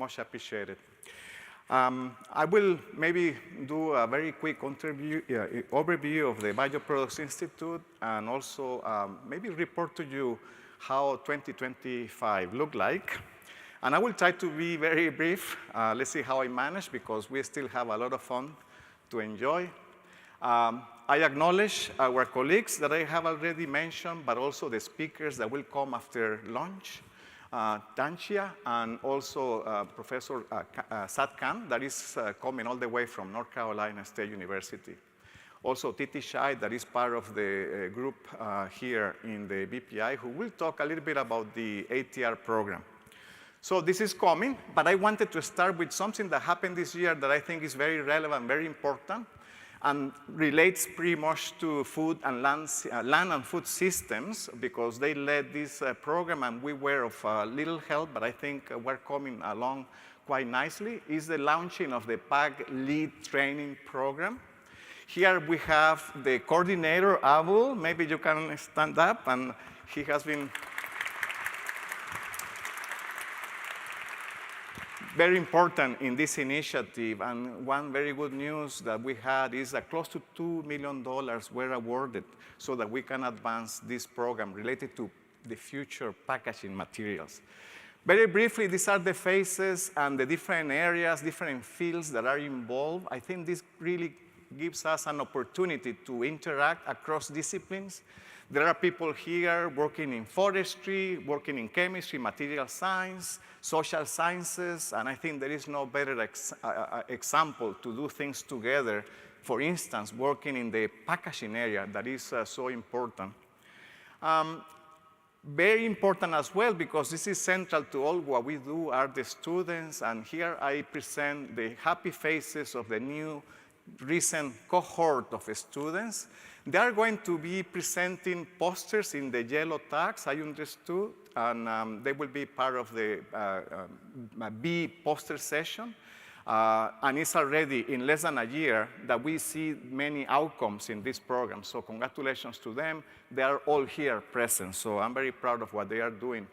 much appreciated. I will maybe do a very quick overview of the Bioproducts Institute and also maybe report to you how 2025 look like. And I will try to be very brief. Let's see how I manage because we still have a lot of fun to enjoy. I acknowledge our colleagues that I have already mentioned, but also the speakers that will come after lunch. Tanchia and also Professor Sat Khan, that is coming all the way from North Carolina State University. Also Titi Shai, that is part of the group here in the BPI, who will talk a little bit about the ATR program. So this is coming, but I wanted to start with something that happened this year that I think is very relevant, very important, and relates pretty much to food and land and food systems because they led this program and we were of little help, but I think we're coming along quite nicely, is the launching of the PAG Lead Training Program. Here we have the coordinator, Abul. Maybe you can stand up, and he has been very important in this initiative, and one very good news that we had is that close to $2 million were awarded so that we can advance this program related to the future packaging materials. Very briefly, these are the phases and the different areas, different fields that are involved. I think this really gives us an opportunity to interact across disciplines. There are people here working in forestry, working in chemistry, material science, social sciences, and I think there is no better example to do things together. For instance, working in the packaging area that is so important. Very important as well, because this is central to all what we do, are the students, and here I present the happy faces of the new recent cohort of students. They are going to be presenting posters in the yellow tags, I understood, and they will be part of the B poster session. And it's already in less than a year that we see many outcomes in this program. So congratulations to them. They are all here present, so I'm very proud of what they are doing.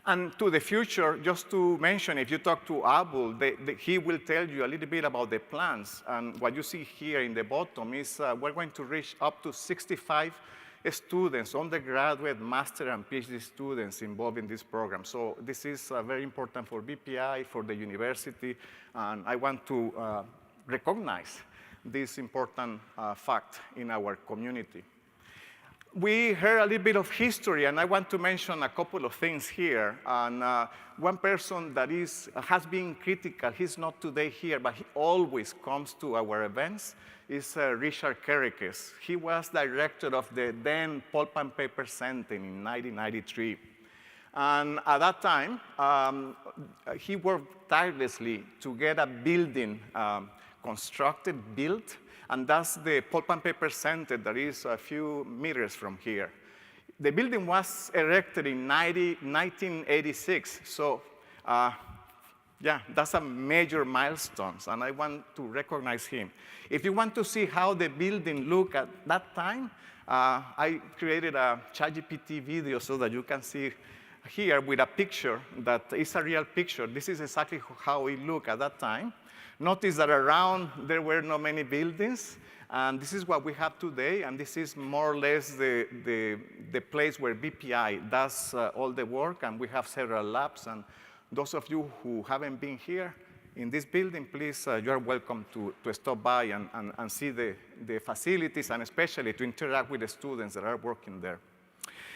And to the future, just to mention, if you talk to Abul, he will tell you a little bit about the plans. And what you see here in the bottom is we're going to reach up to 65 students, undergraduate, master, and PhD students involved in this program. So this is very important for BPI, for the university, and I want to recognize this important fact in our community. We heard a little bit of history, and I want to mention a couple of things here. And one person that has been critical, he's not today here, but he always comes to our events, is Richard Kerekes. He was director of the then Pulp and Paper Center in 1993. And at that time, he worked tirelessly to get a building constructed, built, and that's the Pulp and Paper Center that is a few meters from here. The building was erected in 1986, so yeah, that's a major milestone, and I want to recognize him. If you want to see how the building looked at that time, I created a ChatGPT video so that you can see here with a picture that is a real picture. This is exactly how it looked at that time. Notice that around there were not many buildings, and this is what we have today, and this is more or less the place where BPI does all the work, and we have several labs, and those of you who haven't been here in this building, please, you are welcome to stop by and see the facilities, and especially to interact with the students that are working there.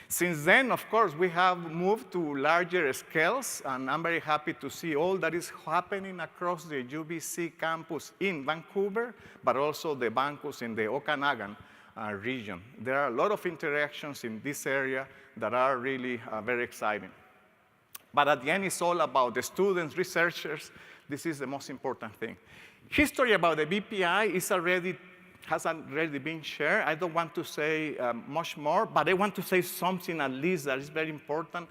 Since then, of course, we have moved to larger scales, and I'm very happy to see all that is happening across the UBC campus in Vancouver, but also the campus in the Okanagan region. There are a lot of interactions in this area that are really very exciting. But at the end, it's all about the students, researchers. This is the most important thing. History about the BPI has already been shared. I don't want to say much more, but I want to say something at least that is very important.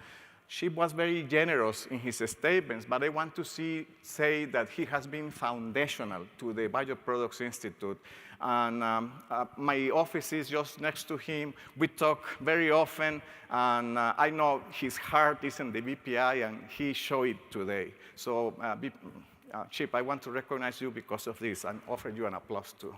Chip was very generous in his statements, but I want to say that he has been foundational to the Bioproducts Institute. And my office is just next to him. We talk very often, and I know his heart is in the BPI, and he showed it today. So, Chip, I want to recognize you because of this and offer you an applause too.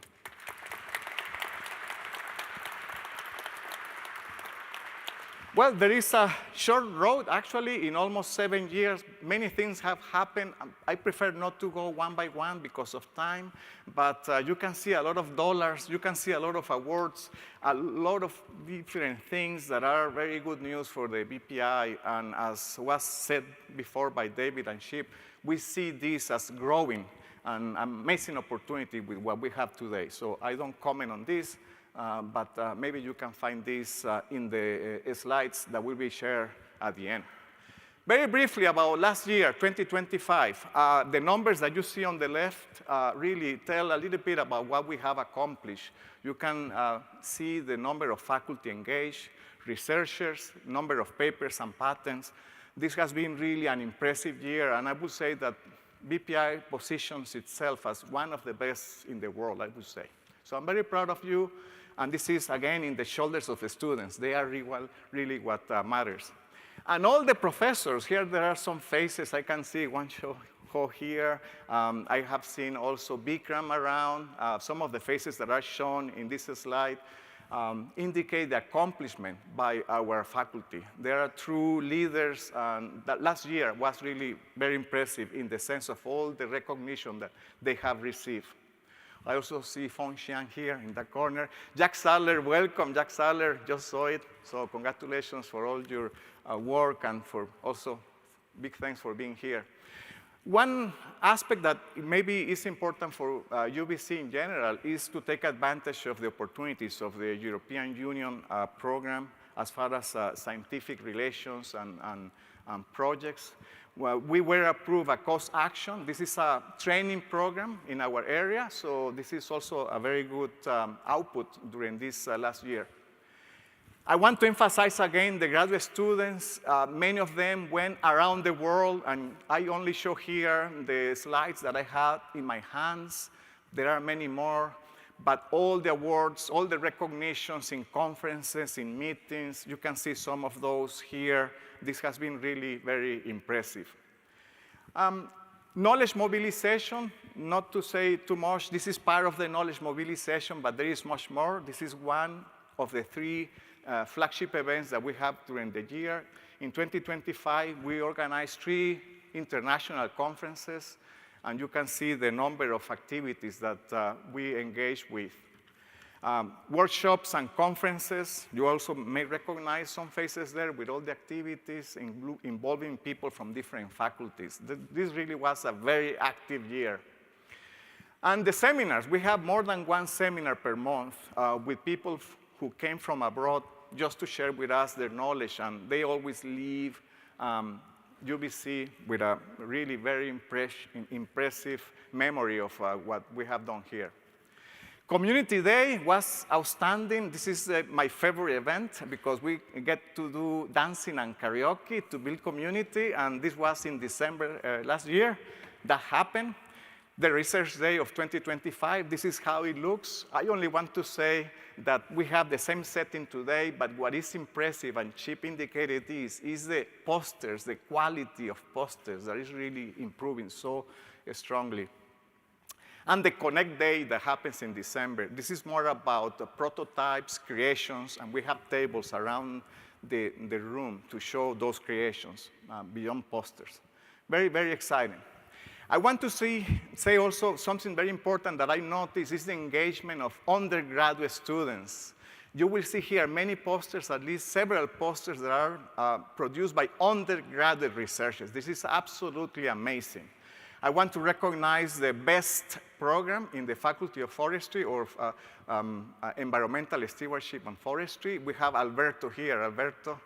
Well, there is a short road, actually. In almost 7 years, many things have happened. I prefer not to go one by one because of time, but you can see a lot of dollars, you can see a lot of awards, a lot of different things that are very good news for the BPI, and as was said before by David and Chip, we see this as growing, an amazing opportunity with what we have today. So I don't comment on this. But maybe you can find this in the slides that will be shared at the end. Very briefly about last year, 2025, the numbers that you see on the left really tell a little bit about what we have accomplished. You can see the number of faculty engaged, researchers, number of papers and patents. This has been really an impressive year, and I would say that BPI positions itself as one of the best in the world, I would say. So I'm very proud of you. And this is, again, in the shoulders of the students. They are really what matters. And all the professors, here there are some faces. I can see one show here. I have seen also Bikram around. Some of the faces that are shown in this slide indicate the accomplishment by our faculty. They are true leaders. That last year was really very impressive in the sense of all the recognition that they have received. I also see Feng Xiang here in the corner. Jack Sadler, welcome. Jack Sadler just saw it. So congratulations for all your work, and for also big thanks for being here. One aspect that maybe is important for UBC in general is to take advantage of the opportunities of the European Union program as far as scientific relations and projects. Well, we were approved a cost action. This is a training program in our area, so this is also a very good output during this last year. I want to emphasize again the graduate students. Many of them went around the world, and I only show here the slides that I had in my hands. There are many more, but all the awards, all the recognitions in conferences, in meetings, you can see some of those here. This has been really very impressive. Knowledge mobilization, not to say too much, this is part of the knowledge mobilization, but there is much more. This is one of the 3 flagship events that we have during the year. In 2025, we organized 3 international conferences, and you can see the number of activities that we engage with. Workshops and conferences, you also may recognize some faces there with all the activities involving people from different faculties. This really was a very active year. And the seminars, we have more than 1 seminar per month with people who came from abroad just to share with us their knowledge, and they always leave UBC with a really very impressive memory of what we have done here. Community Day was outstanding. This is my favorite event because we get to do dancing and karaoke to build community, and this was in December last year. That happened. The Research Day of 2025, this is how it looks. I only want to say that we have the same setting today, but what is impressive, and Chip indicated this, is the posters, the quality of posters that is really improving so strongly. And the Connect Day that happens in December. This is more about prototypes, creations, and we have tables around the room to show those creations beyond posters. Very, very exciting. I want to say also something very important that I noticed is the engagement of undergraduate students. You will see here many posters, at least several posters that are produced by undergraduate researchers. This is absolutely amazing. I want to recognize the best program in the Faculty of Forestry or Environmental Stewardship and Forestry. We have Alberto here. Alberto,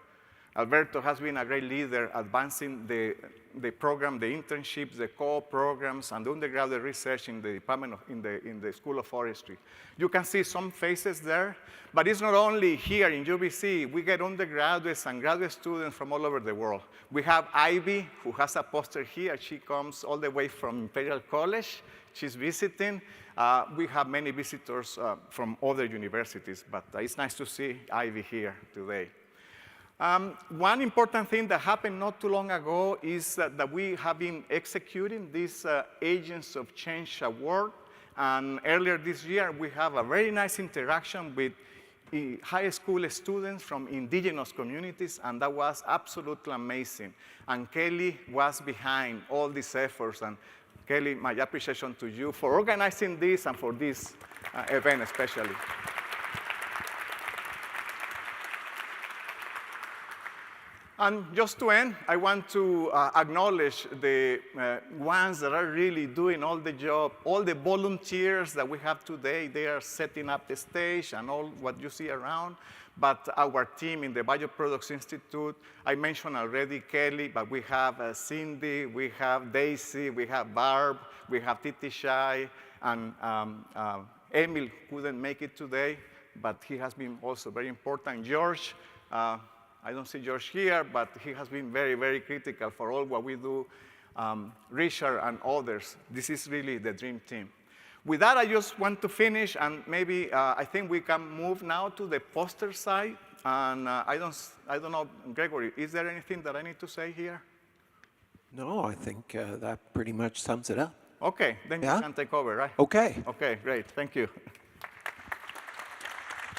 Alberto has been a great leader advancing the program, the internships, the co-programs, and the undergraduate research in the department in the School of Forestry. You can see some faces there, but it's not only here in UBC. We get undergraduates and graduate students from all over the world. We have Ivy, who has a poster here. She comes all the way from Imperial College. She's visiting. We have many visitors from other universities, but it's nice to see Ivy here today. One important thing that happened not too long ago is that we have been executing this Agents of Change Award. And earlier this year, we have a very nice interaction with high school students from indigenous communities, and that was absolutely amazing. And Kelly was behind all these efforts. And Kelly, my appreciation to you for organizing this and for this event especially. And just to end, I want to acknowledge the ones that are really doing all the job, all the volunteers that we have today. They are setting up the stage and all what you see around. But our team in the Bioproducts Institute, I mentioned already Kelly, but we have Cindy, we have Daisy, we have Barb, we have Titi Shai, and Emil couldn't make it today, but he has been also very important. George, I don't see George here, but he has been very, very critical for all what we do. Richard and others, this is really the dream team. With that, I just want to finish, and maybe I think we can move now to the poster side. And I don't know, Gregory, is there anything that I need to say here? No, I think that pretty much sums it up. Okay, then you can take over, right? Okay. Okay, great, thank you.